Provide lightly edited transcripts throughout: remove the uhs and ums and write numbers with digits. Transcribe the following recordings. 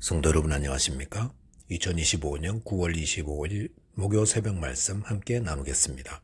성도 여러분 안녕하십니까? 2025년 9월 25일 목요 새벽 말씀 함께 나누겠습니다.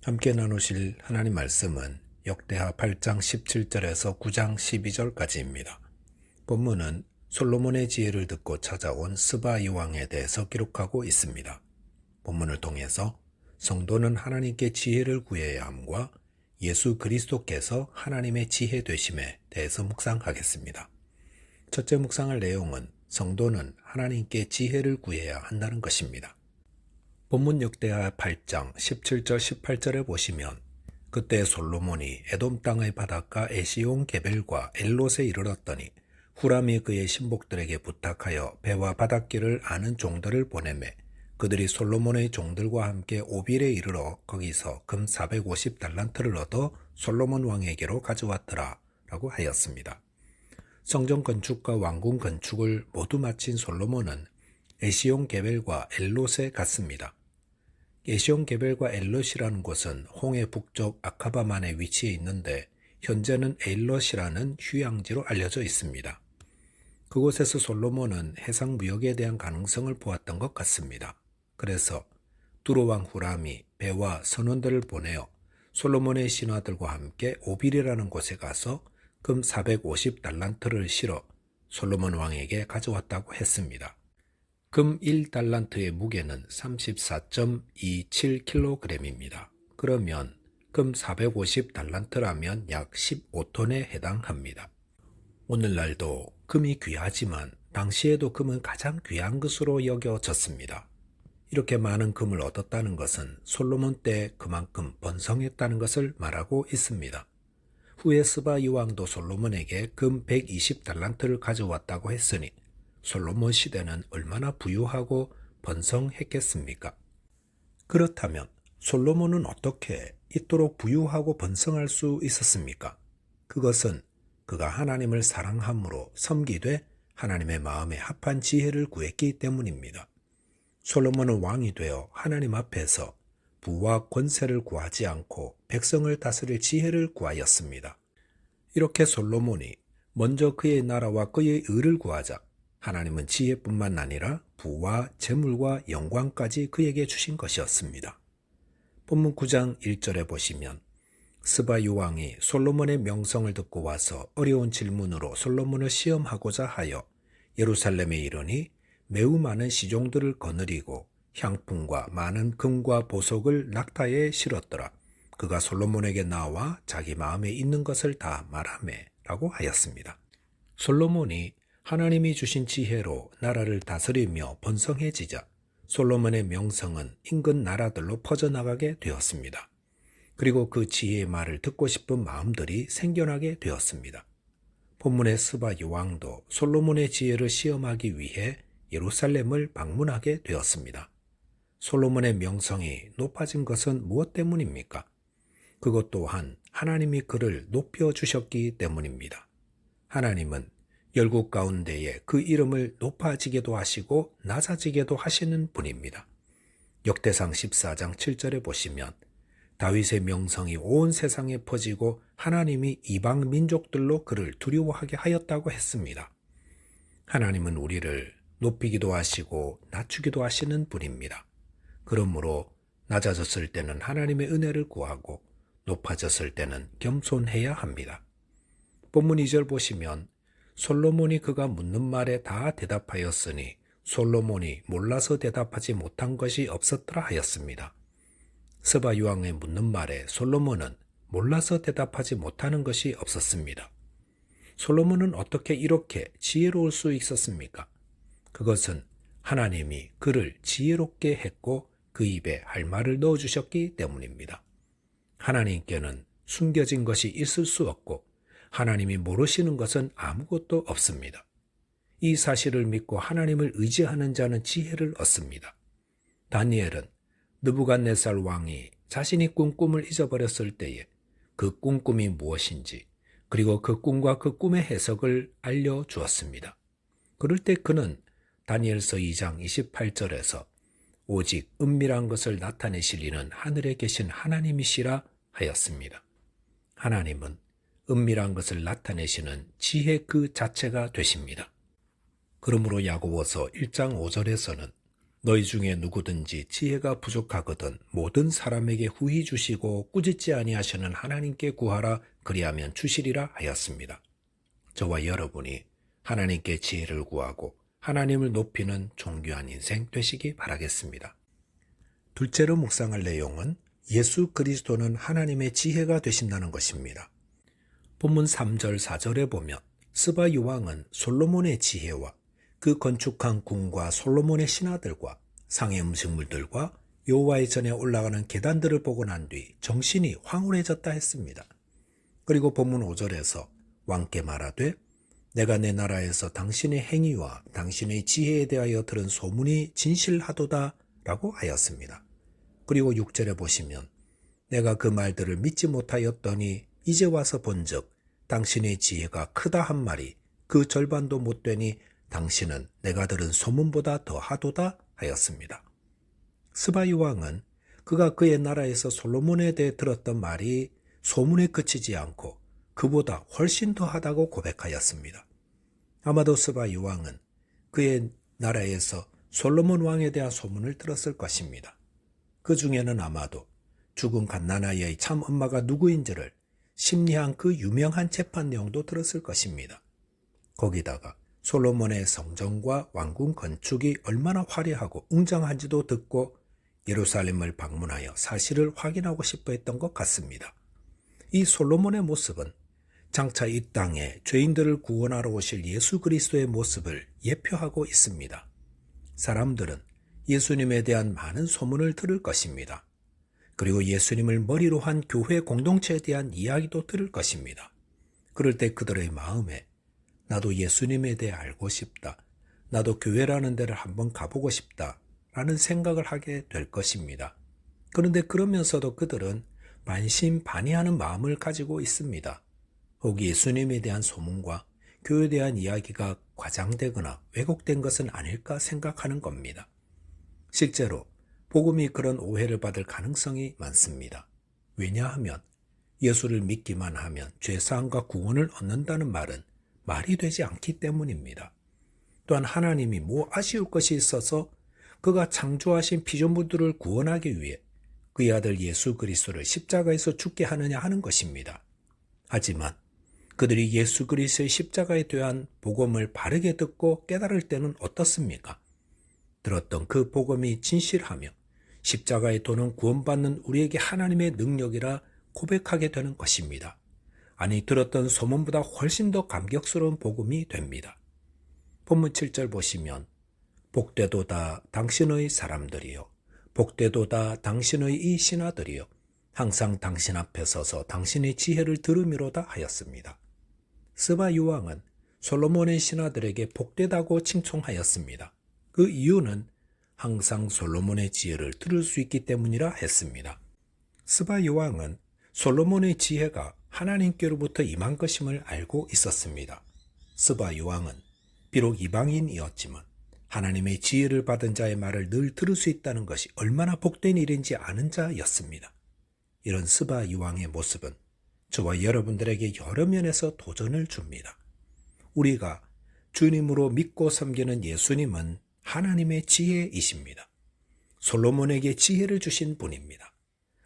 함께 나누실 하나님 말씀은 역대하 8장 17절에서 9장 12절까지입니다. 본문은 솔로몬의 지혜를 듣고 찾아온 스바 이왕에 대해서 기록하고 있습니다. 본문을 통해서 성도는 하나님께 지혜를 구해야 함과 예수 그리스도께서 하나님의 지혜 되심에 대해서 묵상하겠습니다. 첫째 묵상할 내용은 성도는 하나님께 지혜를 구해야 한다는 것입니다. 본문 역대하 8장 17절 18절에 보시면 그때 솔로몬이 에돔 땅의 바닷가 에시온 게벨과 엘롯에 이르렀더니 후람이 그의 신복들에게 부탁하여 배와 바닷길을 아는 종들을 보내매 그들이 솔로몬의 종들과 함께 오빌에 이르러 거기서 금 450달란트를 얻어 솔로몬 왕에게로 가져왔더라 라고 하였습니다. 성전 건축과 왕궁 건축을 모두 마친 솔로몬은 에시온 게벨과 엘롯에 갔습니다. 에시온 게벨과 엘롯이라는 곳은 홍해 북쪽 아카바만에 위치해 있는데 현재는 에일롯이라는 휴양지로 알려져 있습니다. 그곳에서 솔로몬은 해상 무역에 대한 가능성을 보았던 것 같습니다. 그래서 두로왕 후람이 배와 선원들을 보내어 솔로몬의 신하들과 함께 오빌이라는 곳에 가서 금 450달란트를 실어 솔로몬 왕에게 가져왔다고 했습니다. 금 1달란트의 무게는 34.27kg입니다. 그러면 금 450달란트라면 약 15톤에 해당합니다. 오늘날도 금이 귀하지만 당시에도 금은 가장 귀한 것으로 여겨졌습니다. 이렇게 많은 금을 얻었다는 것은 솔로몬 때 그만큼 번성했다는 것을 말하고 있습니다. 후에 스바 이왕도 솔로몬에게 금 120달란트를 가져왔다고 했으니 솔로몬 시대는 얼마나 부유하고 번성했겠습니까? 그렇다면 솔로몬은 어떻게 이토록 부유하고 번성할 수 있었습니까? 그것은 그가 하나님을 사랑함으로 섬기되 하나님의 마음에 합한 지혜를 구했기 때문입니다. 솔로몬은 왕이 되어 하나님 앞에서 부와 권세를 구하지 않고 백성을 다스릴 지혜를 구하였습니다. 이렇게 솔로몬이 먼저 그의 나라와 그의 의를 구하자 하나님은 지혜뿐만 아니라 부와 재물과 영광까지 그에게 주신 것이었습니다. 본문 9장 1절에 보시면 스바 요왕이 솔로몬의 명성을 듣고 와서 어려운 질문으로 솔로몬을 시험하고자 하여 예루살렘에 이르니 매우 많은 시종들을 거느리고 향품과 많은 금과 보석을 낙타에 실었더라. 그가 솔로몬에게 나와 자기 마음에 있는 것을 다 말하매 라고 하였습니다. 솔로몬이 하나님이 주신 지혜로 나라를 다스리며 번성해지자 솔로몬의 명성은 인근 나라들로 퍼져나가게 되었습니다. 그리고 그 지혜의 말을 듣고 싶은 마음들이 생겨나게 되었습니다. 본문의 스바 요왕도 솔로몬의 지혜를 시험하기 위해 예루살렘을 방문하게 되었습니다. 솔로몬의 명성이 높아진 것은 무엇 때문입니까? 그것 또한 하나님이 그를 높여주셨기 때문입니다. 하나님은 열국 가운데에 그 이름을 높아지게도 하시고 낮아지게도 하시는 분입니다. 역대상 14장 7절에 보시면 다윗의 명성이 온 세상에 퍼지고 하나님이 이방 민족들로 그를 두려워하게 하였다고 했습니다. 하나님은 우리를 높이기도 하시고 낮추기도 하시는 분입니다. 그러므로 낮아졌을 때는 하나님의 은혜를 구하고 높아졌을 때는 겸손해야 합니다. 본문 2절 보시면 솔로몬이 그가 묻는 말에 다 대답하였으니 솔로몬이 몰라서 대답하지 못한 것이 없었더라 하였습니다. 스바 요왕의 묻는 말에 솔로몬은 몰라서 대답하지 못하는 것이 없었습니다. 솔로몬은 어떻게 이렇게 지혜로울 수 있었습니까? 그것은 하나님이 그를 지혜롭게 했고 그 입에 할 말을 넣어주셨기 때문입니다. 하나님께는 숨겨진 것이 있을 수 없고 하나님이 모르시는 것은 아무것도 없습니다. 이 사실을 믿고 하나님을 의지하는 자는 지혜를 얻습니다. 다니엘은 느부갓네살 왕이 자신이 꾼 꿈을 잊어버렸을 때에 그 꾼 꿈이 무엇인지 그리고 그 꿈과 그 꿈의 해석을 알려주었습니다. 그럴 때 그는 다니엘서 2장 28절에서 오직 은밀한 것을 나타내실 이는 하늘에 계신 하나님이시라 하였습니다. 하나님은 은밀한 것을 나타내시는 지혜 그 자체가 되십니다. 그러므로 야고보서 1장 5절에서는 너희 중에 누구든지 지혜가 부족하거든 모든 사람에게 후히 주시고 꾸짖지 아니하시는 하나님께 구하라 그리하면 주시리라 하였습니다. 저와 여러분이 하나님께 지혜를 구하고 하나님을 높이는 존귀한 인생 되시기 바라겠습니다. 둘째로 묵상할 내용은 예수 그리스도는 하나님의 지혜가 되신다는 것입니다. 본문 3절 4절에 보면 스바 요왕은 솔로몬의 지혜와 그 건축한 궁과 솔로몬의 신하들과 상의 음식물들과 여호와의 전에 올라가는 계단들을 보고 난 뒤 정신이 황홀해졌다 했습니다. 그리고 본문 5절에서 왕께 말하되 내가 내 나라에서 당신의 행위와 당신의 지혜에 대하여 들은 소문이 진실하도다 라고 하였습니다. 그리고 6절에 보시면 내가 그 말들을 믿지 못하였더니 이제 와서 본즉 당신의 지혜가 크다 한 말이 그 절반도 못 되니 당신은 내가 들은 소문보다 더하도다 하였습니다. 스바이 왕은 그가 그의 나라에서 솔로몬에 대해 들었던 말이 소문에 그치지 않고 그보다 훨씬 더하다고 고백하였습니다. 아마도 스바이 왕은 그의 나라에서 솔로몬 왕에 대한 소문을 들었을 것입니다. 그 중에는 아마도 죽은 갓난아이의 참 엄마가 누구인지를 심리한 그 유명한 재판 내용도 들었을 것입니다. 거기다가 솔로몬의 성전과 왕궁 건축이 얼마나 화려하고 웅장한지도 듣고 예루살렘을 방문하여 사실을 확인하고 싶어 했던 것 같습니다. 이 솔로몬의 모습은 장차 이 땅에 죄인들을 구원하러 오실 예수 그리스도의 모습을 예표하고 있습니다. 사람들은 예수님에 대한 많은 소문을 들을 것입니다. 그리고 예수님을 머리로 한 교회 공동체에 대한 이야기도 들을 것입니다. 그럴 때 그들의 마음에 나도 예수님에 대해 알고 싶다. 나도 교회라는 데를 한번 가보고 싶다. 라는 생각을 하게 될 것입니다. 그런데 그러면서도 그들은 반신반의하는 마음을 가지고 있습니다. 혹 예수님에 대한 소문과 교회에 대한 이야기가 과장되거나 왜곡된 것은 아닐까 생각하는 겁니다. 실제로 복음이 그런 오해를 받을 가능성이 많습니다. 왜냐하면 예수를 믿기만 하면 죄사함과 구원을 얻는다는 말은 말이 되지 않기 때문입니다. 또한 하나님이 뭐 아쉬울 것이 있어서 그가 창조하신 피조물들을 구원하기 위해 그의 아들 예수 그리스도를 십자가에서 죽게 하느냐 하는 것입니다. 하지만 그들이 예수 그리스도의 십자가에 대한 복음을 바르게 듣고 깨달을 때는 어떻습니까? 들었던 그 복음이 진실하며 십자가의 도는 구원받는 우리에게 하나님의 능력이라 고백하게 되는 것입니다. 아니 들었던 소문보다 훨씬 더 감격스러운 복음이 됩니다. 본문 7절 보시면 복되도다 당신의 사람들이요 복되도다 당신의 이 신하들이요 항상 당신 앞에 서서 당신의 지혜를 들으미로다 하였습니다. 스바 요왕은 솔로몬의 신하들에게 복되다고 칭송하였습니다. 그 이유는 항상 솔로몬의 지혜를 들을 수 있기 때문이라 했습니다. 스바 요왕은 솔로몬의 지혜가 하나님께로부터 임한 것임을 알고 있었습니다. 스바 요왕은 비록 이방인이었지만 하나님의 지혜를 받은 자의 말을 늘 들을 수 있다는 것이 얼마나 복된 일인지 아는 자였습니다. 이런 스바 요왕의 모습은 저와 여러분들에게 여러 면에서 도전을 줍니다. 우리가 주님으로 믿고 섬기는 예수님은 하나님의 지혜이십니다. 솔로몬에게 지혜를 주신 분입니다.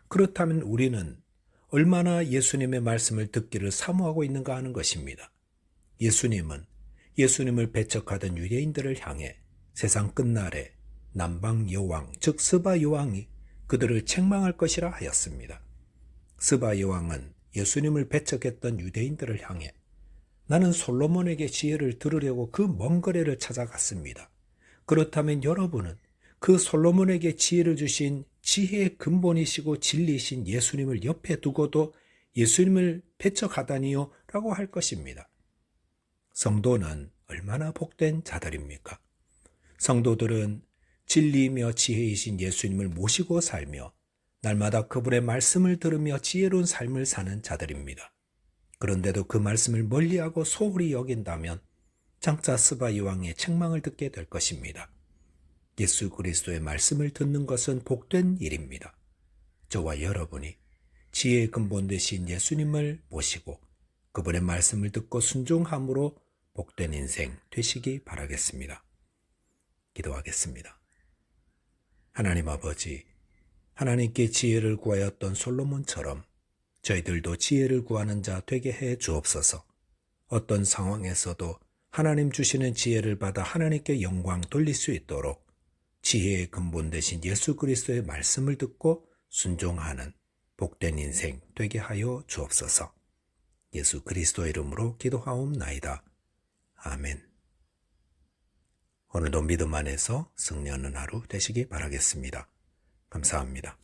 그렇다면 우리는 얼마나 예수님의 말씀을 듣기를 사모하고 있는가 하는 것입니다. 예수님은 예수님을 배척하던 유대인들을 향해 세상 끝날에 남방 여왕 즉 스바 여왕이 그들을 책망할 것이라 하였습니다. 스바 여왕은 예수님을 배척했던 유대인들을 향해 나는 솔로몬에게 지혜를 들으려고 그 먼 거리를 찾아갔습니다. 그렇다면 여러분은 그 솔로몬에게 지혜를 주신 지혜의 근본이시고 진리이신 예수님을 옆에 두고도 예수님을 배척하다니요? 라고 할 것입니다. 성도는 얼마나 복된 자들입니까? 성도들은 진리이며 지혜이신 예수님을 모시고 살며 날마다 그분의 말씀을 들으며 지혜로운 삶을 사는 자들입니다. 그런데도 그 말씀을 멀리하고 소홀히 여긴다면 장차 스바 여왕의 책망을 듣게 될 것입니다. 예수 그리스도의 말씀을 듣는 것은 복된 일입니다. 저와 여러분이 지혜의 근본 되신 예수님을 모시고 그분의 말씀을 듣고 순종함으로 복된 인생 되시기 바라겠습니다. 기도하겠습니다. 하나님 아버지, 하나님께 지혜를 구하였던 솔로몬처럼 저희들도 지혜를 구하는 자 되게 해 주옵소서. 어떤 상황에서도 하나님 주시는 지혜를 받아 하나님께 영광 돌릴 수 있도록 지혜의 근본 되신 예수 그리스도의 말씀을 듣고 순종하는 복된 인생 되게 하여 주옵소서. 예수 그리스도 이름으로 기도하옵나이다. 아멘. 오늘도 믿음 안에서 승리하는 하루 되시기 바라겠습니다. 감사합니다.